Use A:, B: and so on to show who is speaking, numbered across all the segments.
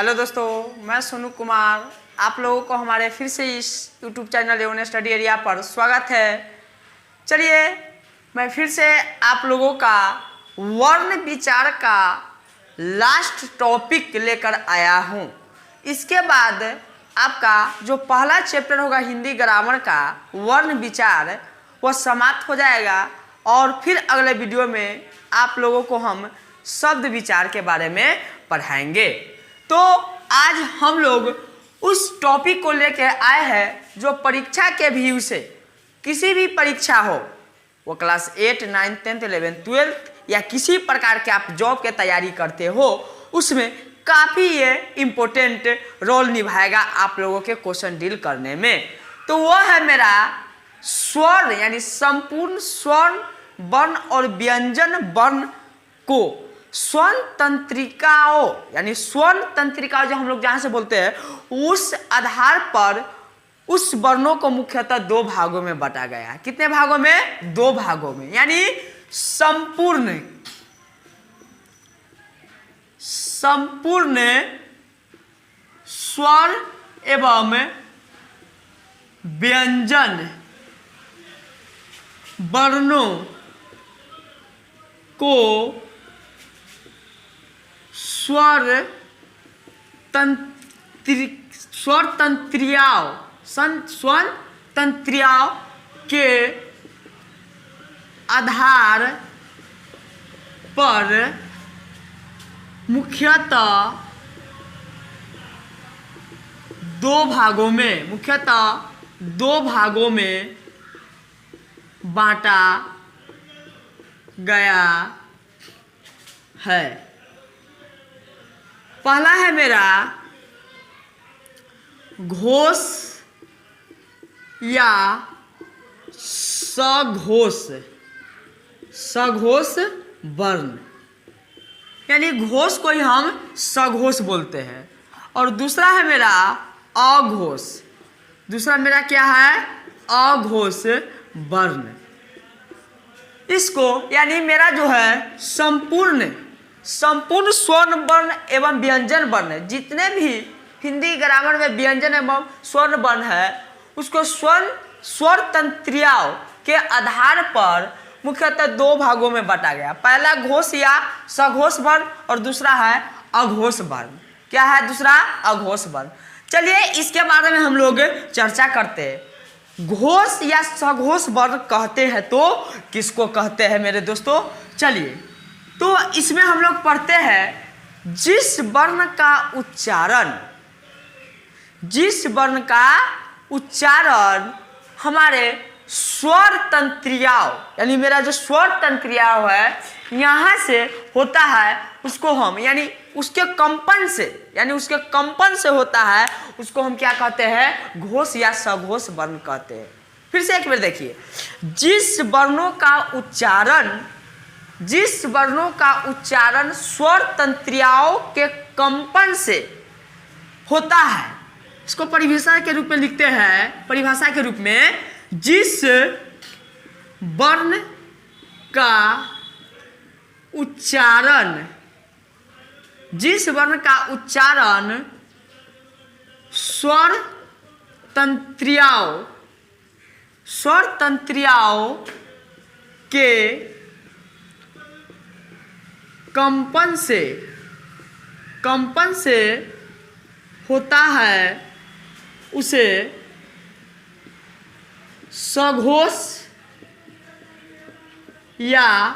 A: Hello दोस्तों, मैं सोनू कुमार। आप लोगों को हमारे फिर से इस YouTube channel Avon study area पर स्वागत है। चलिए, मैं फिर से आप लोगों का वर्ण विचार का लास्ट टॉपिक लेकर आया हूँ। इसके बाद आपका जो पहला चैप्टर होगा हिंदी ग्रामर का वर्ण विचार, वह समाप्त हो जाएगा और फिर अगले वीडियो में आप लोगों को हम शब्द विचार के बारे में पढ़ाएंगे। तो आज हम लोग उस टॉपिक को लेकर आए हैं जो परीक्षा के व्यू से, किसी भी परीक्षा हो, वो क्लास 8, 9, 10, 11, 12 या किसी प्रकार के आप जॉब के तैयारी करते हो, उसमें काफ़ी ये इम्पोर्टेंट रोल निभाएगा आप लोगों के क्वेश्चन डील करने में। तो वो है मेरा स्वर यानी संपूर्ण स्वर्ण वर्ण और व्यंजन वर्ण को स्वर्ण तंत्रिकाओं यानी स्वर्ण तंत्रिकाओं जो हम लोग जहाँ से बोलते हैं, उस आधार पर उस वर्णों को मुख्यतः दो भागों में बांटा गया। कितने भागों में? दो भागों में, यानी संपूर्ण स्वर एवं व्यंजन वर्णों को स्वर तंत्रियाओं के आधार पर मुख्यतः दो भागों में बांटा गया है। पहला है मेरा घोष या सघोष वर्ण, यानी घोष को ही हम सघोष बोलते हैं। और दूसरा है मेरा अघोष। दूसरा मेरा क्या है? अघोष वर्ण। इसको यानी मेरा जो है संपूर्ण स्वर्ण वर्ण एवं व्यंजन वर्ण, जितने भी हिंदी ग्रामर में व्यंजन एवं स्वर्ण वर्ण है, उसको स्वर तंत्रियाओं के आधार पर मुख्यतः दो भागों में बांटा गया। पहला घोष या सघोष वर्ण और दूसरा है अघोष वर्ण। क्या है दूसरा? अघोष वर्ण। चलिए इसके बारे में हम लोग चर्चा करते हैं। घोष या सघोष वर्ण कहते हैं तो किसको कहते हैं मेरे दोस्तों? चलिए, तो इसमें हम लोग पढ़ते हैं जिस वर्ण का उच्चारण हमारे स्वर तंत्रियाओं यानी मेरा जो स्वर तंत्रियाओं है यहाँ से होता है, उसको हम यानी उसके कंपन से होता है, उसको हम क्या कहते हैं? घोष या सघोष वर्ण कहते हैं। फिर से एक बार देखिए, जिस वर्णों का उच्चारण स्वर तंत्रियाओं के कंपन से होता है, इसको परिभाषा के रूप में लिखते हैं। परिभाषा के रूप में जिस वर्ण का उच्चारण स्वर तंत्रियाओं के कंपन से होता है, उसे सघोष या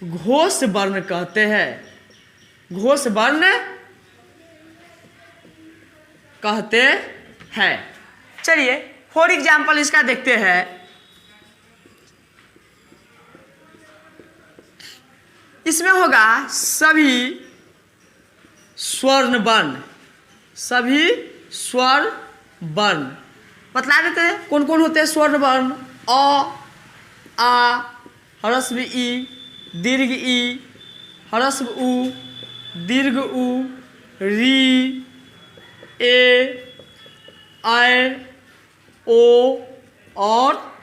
A: घोष वर्ण कहते हैं। घोष वर्ण कहते हैं। चलिए फॉर एग्जाम्पल इसका देखते हैं। इसमें होगा सभी स्वर्ण वर्ण। बतला देते हैं कौन कौन होते हैं स्वर्ण वर्ण। अ, आ, ह्रस्व ई, दीर्घ ई, ह्रस्व उ, दीर्घ उ, री, ए, ऐ, ओ और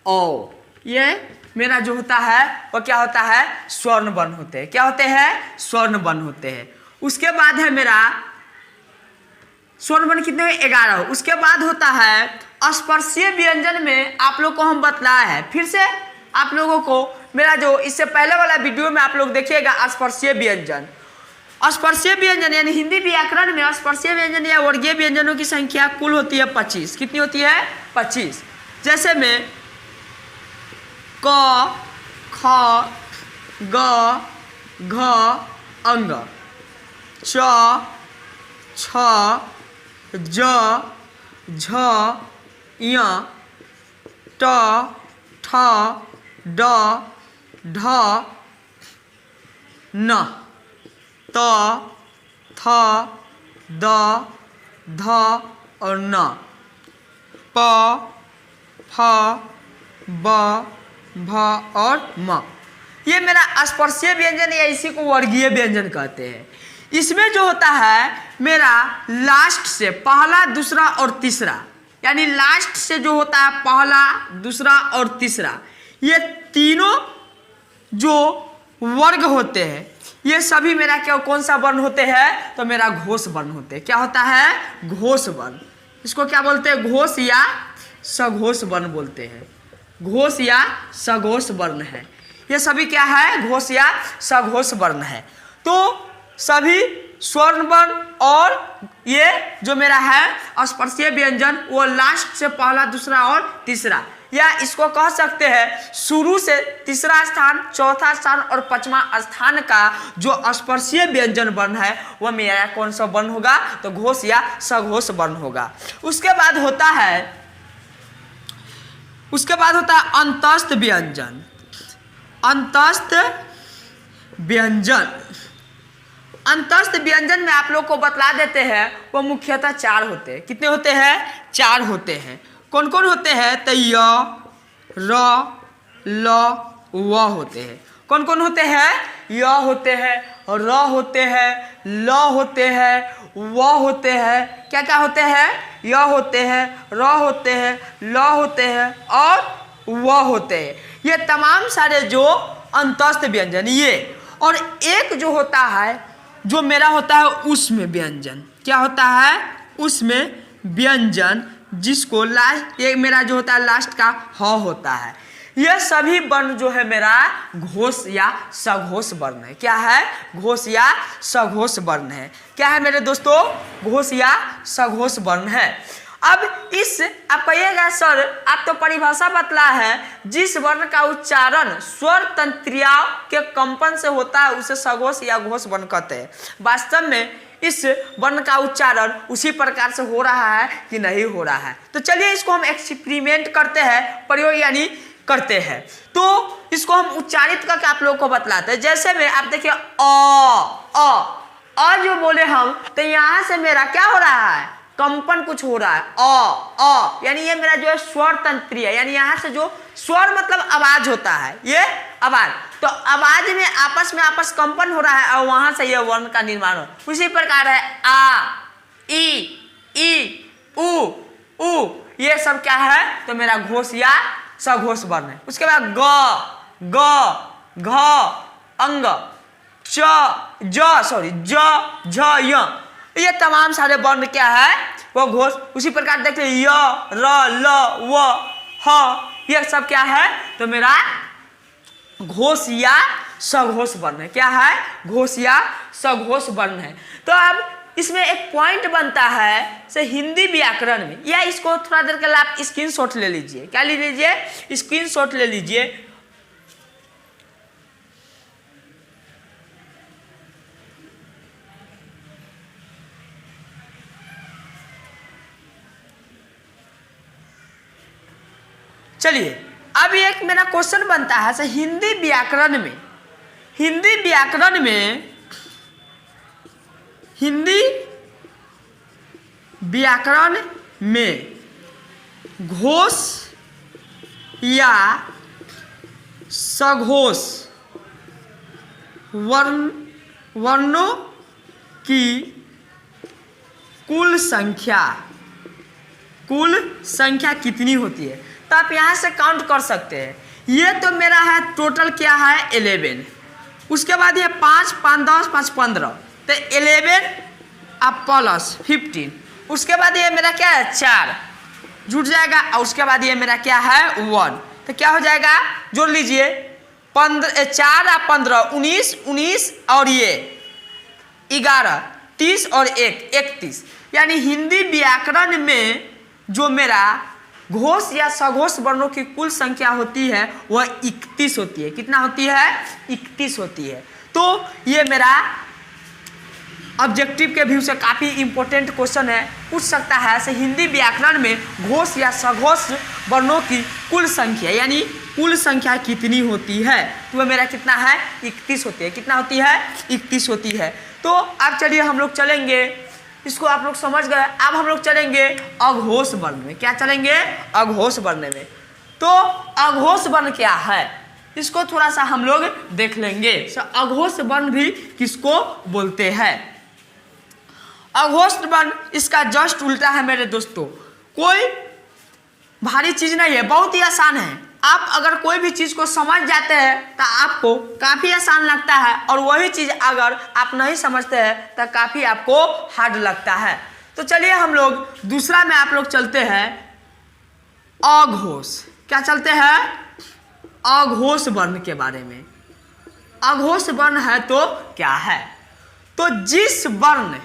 A: औ। ये मेरा जो होता है वह क्या होता है? स्वर्ण वर्ण होते हैं। क्या होते हैं? स्वर्ण वर्ण होते हैं। उसके बाद है मेरा स्वर्ण वर्ण कितने हुए 11। उसके बाद होता है स्पर्शीय व्यंजन में आप लोग को हम बतलाया है, फिर से आप लोगों को मेरा जो इससे पहले वाला वीडियो में आप लोग देखिएगा स्पर्शीय व्यंजन। स्पर्शीय व्यंजन यानी हिंदी व्याकरण में स्पर्शीय व्यंजन या वर्गीय व्यंजनों की संख्या कुल होती है 25। कितनी होती है? 25। जैसे में क, ख, ग, घ, अंग, च, छ, ज, झ, य, ट, ठ, ड, ढ, न, त, थ, द, ध और न, प, फ, ब, भ और म। ये मेरा स्पर्शीय व्यंजन या इसी को वर्गीय व्यंजन कहते हैं। इसमें जो होता है मेरा लास्ट से पहला, दूसरा और तीसरा, यानी लास्ट से जो होता है पहला, दूसरा और तीसरा, ये तीनों जो वर्ग होते हैं ये सभी मेरा क्या कौन सा वर्ण होते हैं? तो मेरा घोष वर्ण होते हैं। क्या होता है? घोष वर्ण। इसको क्या बोलते हैं? घोष या सघोष वर्ण बोलते हैं। घोष या सघोष वर्ण है। ये सभी क्या है? घोष या सघोष वर्ण है। तो सभी स्वर्ण वर्ण और ये जो मेरा है स्पर्शीय व्यंजन वो लास्ट से पहला, दूसरा और तीसरा, या इसको कह सकते हैं शुरू से तीसरा स्थान, चौथा स्थान और पांचवा स्थान का जो स्पर्शीय व्यंजन वर्ण है वह मेरा कौन सा वर्ण होगा? तो घोष या सघोष वर्ण होगा। उसके बाद होता है अंतस्थ व्यंजन। अंतस्थ व्यंजन, अंतस्थ व्यंजन में आप लोग को बतला देते हैं वो मुख्यतः 4 होते हैं। कितने होते हैं? 4 होते हैं। कौन कौन होते हैं? तो य, र, ल, व होते हैं। कौन कौन होते हैं? य होते हैं, र होते हैं, ल होते हैं, व होते हैं। क्या क्या होते हैं? य होते हैं, र होते हैं, ल होते हैं और व होते हैं। ये तमाम सारे जो अंतस्थ व्यंजन ये, और एक जो होता है जो मेरा होता है उसमें व्यंजन। क्या होता है? उसमें व्यंजन, जिसको लास्ट, ये मेरा जो होता है लास्ट का ह होता है। यह सभी वर्ण जो है मेरा घोष या सघोष वर्ण है। क्या है? घोष या सघोष वर्ण है। क्या है मेरे दोस्तों? घोष या सघोष वर्ण है। अब इस आप कहिएगा सर आप तो परिभाषा बतला है, जिस वर्ण का उच्चारण स्वर तंत्रियाओं के कंपन से होता है उसे सघोष या घोष वर्ण कहते हैं। वास्तव में इस वर्ण का उच्चारण उसी प्रकार से हो रहा है कि नहीं हो रहा है? तो चलिए इसको हम एक्सपेरिमेंट करते हैं, प्रयोग यानी करते हैं। तो इसको हम उच्चारित करके आप लोगों को बतलाते हैं। जैसे में आप देखिए अ जो बोले हम, तो यहाँ से मेरा क्या हो रहा है? कंपन कुछ हो रहा है। अ यानी ये मेरा जो है स्वर तंत्रीय, यानी यहाँ से जो स्वर मतलब आवाज होता है, ये आवाज, तो आवाज में आपस कंपन हो रहा है और वहां से ये वर्ण का निर्माण हो। उसी प्रकार है आ, ई, उ, ये सब क्या है? तो मेरा घोष या सघोष वर्ण है। उसके बाद ग, घ, अंग, च, झ, य, ये तमाम सारे वर्ण क्या है? वो घोष। उसी प्रकार देखिए य, र, ल, व, ह, ये सब क्या है? तो मेरा घोष या सघोष वर्ण है। क्या है? घोष या सघोष वर्ण है। तो अब इसमें एक पॉइंट बनता है से हिंदी व्याकरण में, या इसको थोड़ा देर के लिए आप स्क्रीनशॉट ले लीजिए। क्या ले लीजिए? स्क्रीनशॉट ले लीजिए। चलिए अब एक मेरा क्वेश्चन बनता है से हिंदी व्याकरण में घोष या सघोष वर्णों की कुल संख्या कितनी होती है? तो आप यहाँ से काउंट कर सकते हैं। ये तो मेरा है टोटल क्या है? 11। उसके बाद ये 5, 5, 10, 5, 15, तो 11 अब प्लस 15, उसके बाद ये मेरा क्या है 4 जुट जाएगा, और उसके बाद ये मेरा क्या है 1, तो क्या हो जाएगा जोड़ लीजिए 4 और 15 19, 19 और ये 11 30 और 1 31, यानी हिंदी व्याकरण में जो मेरा घोष या सघोष वर्णों की कुल संख्या होती है वह 31 होती है। कितना होती है 31 होती है। तो ये मेरा ऑब्जेक्टिव के व्यू से काफ़ी इंपॉर्टेंट क्वेश्चन है, पूछ सकता है ऐसे हिंदी व्याकरण में घोष या सघोष वर्णों की कुल संख्या यानी कुल संख्या कितनी होती है, तो वह मेरा कितना है 31 होती है। कितना होती है 31 होती है। तो अब चलिए हम लोग चलेंगे, इसको आप लोग समझ गए। अब हम लोग चलेंगे अघोष वर्ण में। क्या चलेंगे अघोष वर्ण में। तो अघोष वर्ण क्या है इसको थोड़ा सा हम लोग देख लेंगे। अघोष वर्ण भी किसको बोलते हैं। अघोष वर्ण इसका जस्ट उल्टा है मेरे दोस्तों, कोई भारी चीज नहीं है, बहुत ही आसान है। आप अगर कोई भी चीज को समझ जाते हैं तो आपको काफी आसान लगता है, और वही चीज अगर आप नहीं समझते हैं तो काफी आपको हार्ड लगता है। तो चलिए हम लोग दूसरा में आप लोग चलते हैं अघोष। क्या चलते हैं अघोष वर्ण के बारे में। अघोष वर्ण है तो क्या है, तो जिस वर्ण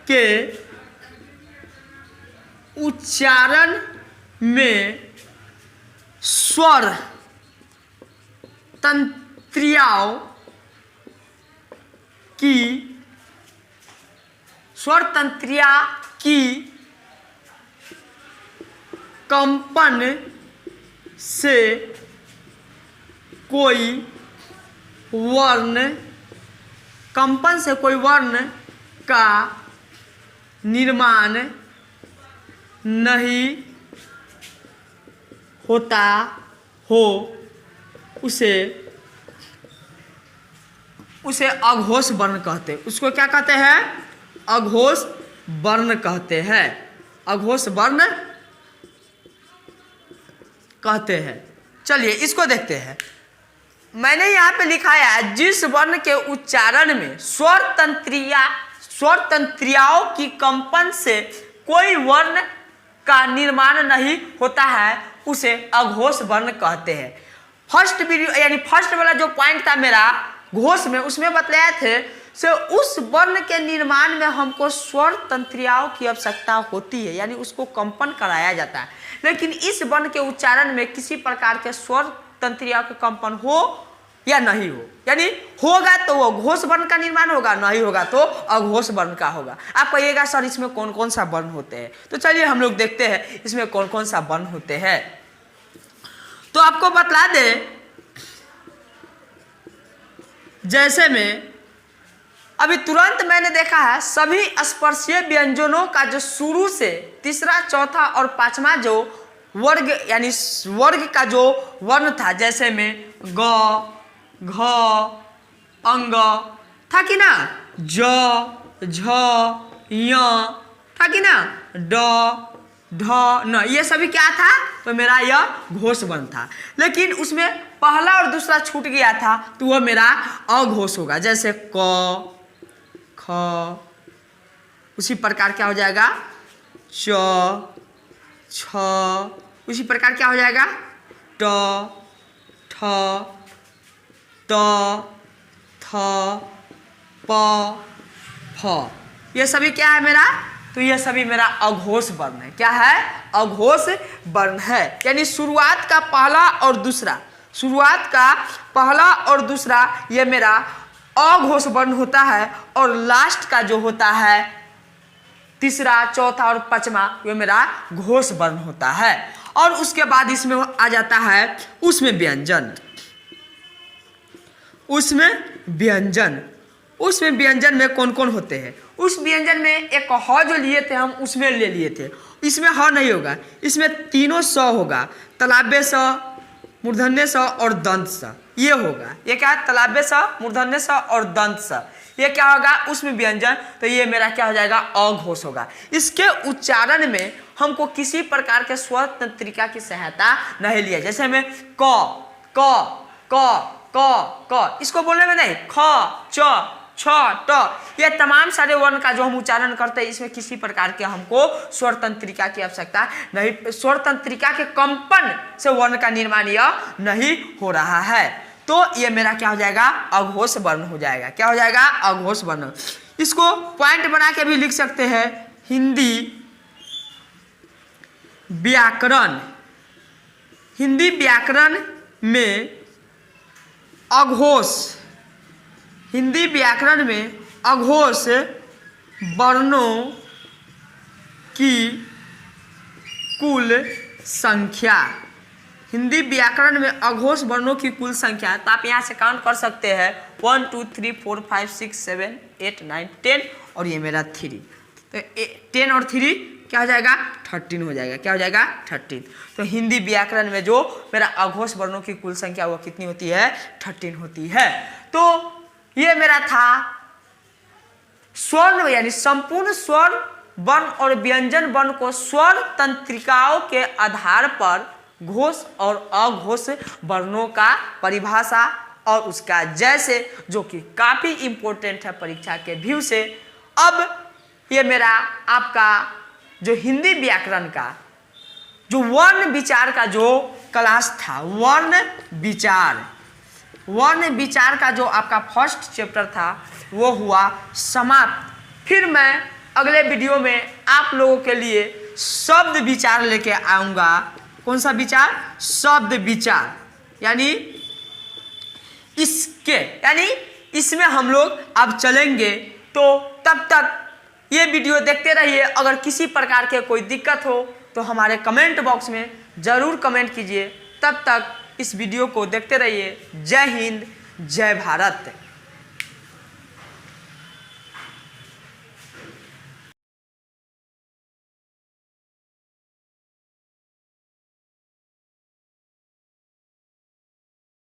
A: के उच्चारण में स्वर तंत्रियाओं की कंपन से कोई वर्ण का निर्माण नहीं होता हो उसे अघोष वर्ण कहते हैं। उसको क्या कहते हैं अघोष वर्ण कहते हैं। अघोष वर्ण कहते हैं। चलिए इसको देखते हैं। मैंने यहाँ पे लिखाया है जिस वर्ण के उच्चारण में स्वर तंत्रियाओं की कंपन से कोई वर्ण का निर्माण नहीं होता है उसे अघोष वर्ण कहते हैं। फर्स्ट वीडियो यानी फर्स्ट वाला जो पॉइंट था मेरा घोष में, उसमें बतलाए थे से उस वर्ण के निर्माण में हमको स्वर तंत्रियाओं की आवश्यकता होती है, यानी उसको कंपन कराया जाता है। लेकिन इस वर्ण के उच्चारण में किसी प्रकार के स्वर तंत्रियाओं के कंपन हो या नहीं हो, यानी होगा तो वो घोष वर्ण का निर्माण होगा, नहीं होगा तो अघोष वर्ण का होगा। आप कहिएगा सर इसमें कौन कौन सा वर्ण होते हैं, तो चलिए हम लोग देखते हैं इसमें कौन कौन सा वर्ण होते हैं। तो आपको बतला दे, जैसे में अभी तुरंत मैंने देखा है सभी स्पर्शीय व्यंजनों का जो शुरू से तीसरा चौथा और पांचवा जो वर्ग यानी वर्ग का जो वर्ण था, जैसे में ग घ अंग था कि ना, ज झ य था कि ना, ड ढ न, ये सभी क्या था तो मेरा यह घोष वर्ण था। लेकिन उसमें पहला और दूसरा छूट गया था तो वह मेरा अघोष होगा। जैसे क ख, उसी प्रकार क्या हो जाएगा च छ, उसी प्रकार क्या हो जाएगा ट ठ त थ प फ, ये सभी क्या है मेरा, तो ये सभी मेरा अघोष वर्ण है। क्या है अघोष वर्ण है, यानी शुरुआत का पहला और दूसरा ये मेरा अघोष वर्ण होता है, और लास्ट का जो होता है तीसरा चौथा और पांचवा ये मेरा घोष वर्ण होता है। और उसके बाद इसमें आ जाता है उसमें व्यंजन में कौन कौन होते हैं। उस व्यंजन में एक ह जो लिए थे हम उसमें ले लिए थे, इसमें ह नहीं होगा, इसमें तीनों स होगा, तलाब्य स, मूर्धन्य स और दंत स, ये होगा। ये क्या है तलाब्य स, मूर्धन्य स और दंत स, ये क्या होगा उसमें व्यंजन, तो ये मेरा क्या हो जाएगा अघोष होगा। इसके उच्चारण में हमको किसी प्रकार के स्वर तंत्रिका की सहायता नहीं लिया। जैसे में क क क क क, इसको बोलने में नहीं, ख च छ ट, ये तमाम सारे वर्ण का जो हम उच्चारण करते हैं इसमें किसी प्रकार के हमको स्वर तंत्रिका की आवश्यकता नहीं, स्वर तंत्रिका के कंपन से वर्ण का निर्माण यह नहीं हो रहा है। तो ये मेरा क्या हो जाएगा, अघोष वर्ण हो जाएगा। क्या हो जाएगा, अघोष वर्ण। इसको पॉइंट बना के भी लिख सकते हैं, हिंदी व्याकरण, हिंदी व्याकरण में अघोष, हिंदी व्याकरण में अघोष वर्णों की कुल संख्या, हिंदी व्याकरण में अघोष वर्णों की कुल संख्या, तो आप यहाँ से काउंट कर सकते हैं 1 2 3 4 5 6 7 8 9 10 और ये मेरा 3, तो 10 और 3 क्या हो जाएगा, 13 हो जाएगा। क्या हो जाएगा, 13। तो हिंदी व्याकरण में जो मेरा अघोष वर्णों की कुल संख्या वो कितनी होती है, 13 होती है। तो ये मेरा था स्वर यानी संपूर्ण स्वर वर्ण और व्यंजन वर्ण को स्वर तंत्रिकाओं के आधार पर घोष और अघोष वर्णों का परिभाषा और उसका जैसे, जो कि काफी इंपॉर्टेंट है परीक्षा के व्यू से। अब ये मेरा आपका जो हिंदी व्याकरण का जो वर्ण विचार का जो क्लास था, वर्ण विचार का जो आपका फर्स्ट चैप्टर था वो हुआ समाप्त। फिर मैं अगले वीडियो में आप लोगों के लिए शब्द विचार लेके आऊँगा। कौन सा विचार, शब्द विचार, यानी इसमें हम लोग अब चलेंगे। तो तब तक ये वीडियो देखते रहिए। अगर किसी प्रकार के कोई दिक्कत हो तो हमारे कमेंट बॉक्स में ज़रूर कमेंट कीजिए। तब तक इस वीडियो को देखते रहिए। जय हिंद, जय भारत।